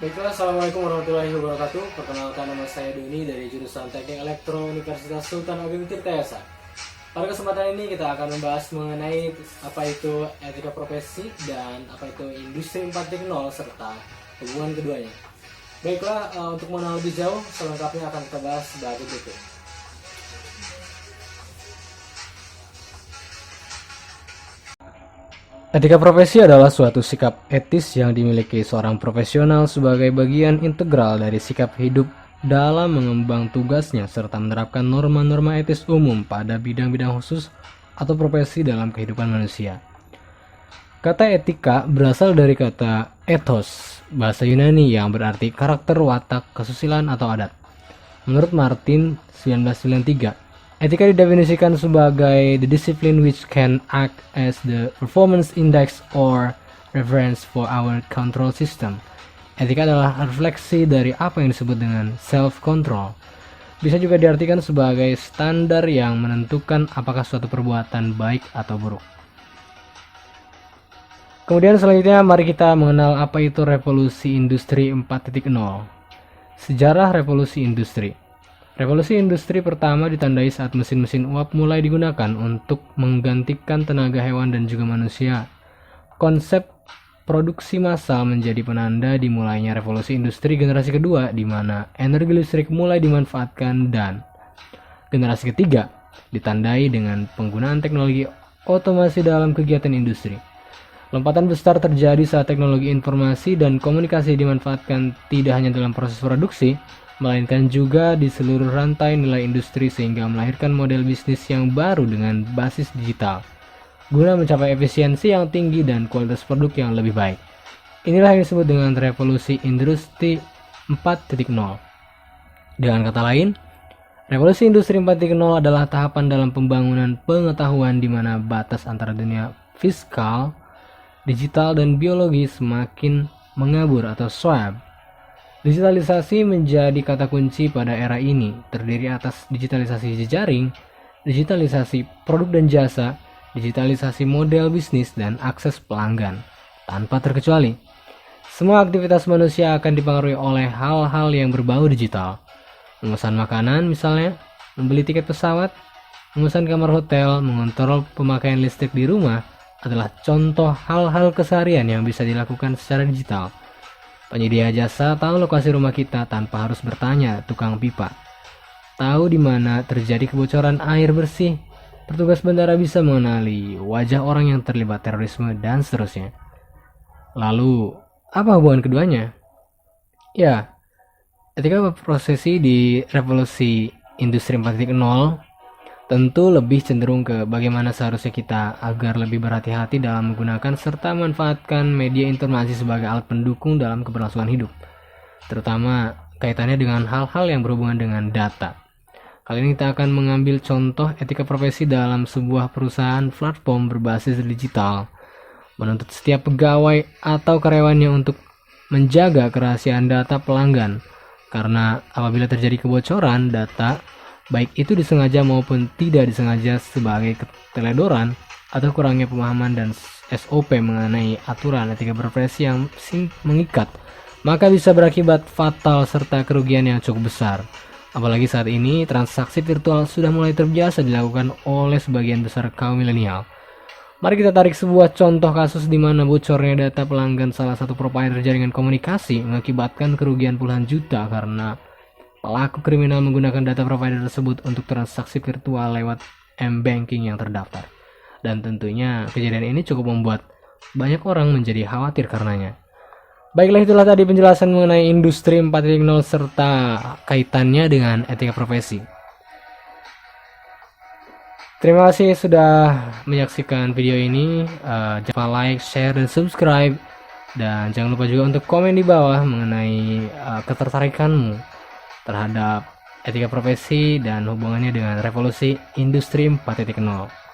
Baiklah, assalamualaikum warahmatullahi wabarakatuh. Perkenalkan, nama saya Doni dari jurusan Teknik Elektro Universitas Sultan Ageng Tirtayasa. Pada kesempatan ini kita akan membahas mengenai apa itu etika profesi dan apa itu industri 4.0 serta hubungan keduanya. Baiklah, untuk mengenal lebih jauh, selengkapnya akan kita bahas berikut itu. Etika profesi adalah suatu sikap etis yang dimiliki seorang profesional sebagai bagian integral dari sikap hidup dalam mengemban tugasnya serta menerapkan norma-norma etis umum pada bidang-bidang khusus atau profesi dalam kehidupan manusia. Kata etika berasal dari kata ethos, bahasa Yunani yang berarti karakter, watak, kesusilaan atau adat. Menurut Martin 1993, etika didefinisikan sebagai the discipline which can act as the performance index or reference for our control system. Etika adalah refleksi dari apa yang disebut dengan self-control. Bisa juga diartikan sebagai standar yang menentukan apakah suatu perbuatan baik atau buruk. Kemudian selanjutnya mari kita mengenal apa itu revolusi industri 4.0. Sejarah revolusi industri. Revolusi industri pertama ditandai saat mesin-mesin uap mulai digunakan untuk menggantikan tenaga hewan dan juga manusia. Konsep produksi massal menjadi penanda dimulainya revolusi industri generasi kedua, di mana energi listrik mulai dimanfaatkan, dan generasi ketiga ditandai dengan penggunaan teknologi otomasi dalam kegiatan industri. Lompatan besar terjadi saat teknologi informasi dan komunikasi dimanfaatkan tidak hanya dalam proses produksi, melainkan juga di seluruh rantai nilai industri sehingga melahirkan model bisnis yang baru dengan basis digital, guna mencapai efisiensi yang tinggi dan kualitas produk yang lebih baik. Inilah yang disebut dengan revolusi industri 4.0. Dengan kata lain, revolusi industri 4.0 adalah tahapan dalam pembangunan pengetahuan di mana batas antara dunia fiskal, digital, dan biologi semakin mengabur atau swab. Digitalisasi menjadi kata kunci pada era ini, terdiri atas digitalisasi jejaring, digitalisasi produk dan jasa, digitalisasi model bisnis, dan akses pelanggan. Tanpa terkecuali, semua aktivitas manusia akan dipengaruhi oleh hal-hal yang berbau digital. Memesan makanan misalnya, membeli tiket pesawat, memesan kamar hotel, mengontrol pemakaian listrik di rumah adalah contoh hal-hal keseharian yang bisa dilakukan secara digital. Penyedia jasa tahu lokasi rumah kita tanpa harus bertanya tukang pipa. Tahu di mana terjadi kebocoran air bersih. Petugas bandara bisa mengenali wajah orang yang terlibat terorisme dan seterusnya. Lalu, apa hubungan keduanya? Ya, etika profesi di revolusi industri 4.0 tentu lebih cenderung ke bagaimana seharusnya kita agar lebih berhati-hati dalam menggunakan serta memanfaatkan media informasi sebagai alat pendukung dalam keberlangsungan hidup, terutama kaitannya dengan hal-hal yang berhubungan dengan data. Kali ini kita akan mengambil contoh etika profesi dalam sebuah perusahaan platform berbasis digital, menuntut setiap pegawai atau karyawannya untuk menjaga kerahasiaan data pelanggan, karena apabila terjadi kebocoran data, baik itu disengaja maupun tidak disengaja sebagai keteledoran atau kurangnya pemahaman dan SOP mengenai aturan etika profesi yang mengikat, maka bisa berakibat fatal serta kerugian yang cukup besar. Apalagi saat ini transaksi virtual sudah mulai terbiasa dilakukan oleh sebagian besar kaum milenial. Mari kita tarik sebuah contoh kasus di mana bocornya data pelanggan salah satu provider jaringan komunikasi mengakibatkan kerugian puluhan juta karena pelaku kriminal menggunakan data provider tersebut untuk transaksi virtual lewat m-banking yang terdaftar. Dan tentunya kejadian ini cukup membuat banyak orang menjadi khawatir karenanya. Baiklah, itulah tadi penjelasan mengenai industri 4.0 serta kaitannya dengan etika profesi. Terima kasih sudah menyaksikan video ini. Jangan lupa like, share, dan subscribe. Dan jangan lupa juga untuk komen di bawah mengenai ketertarikanmu terhadap etika profesi dan hubungannya dengan revolusi industri 4.0.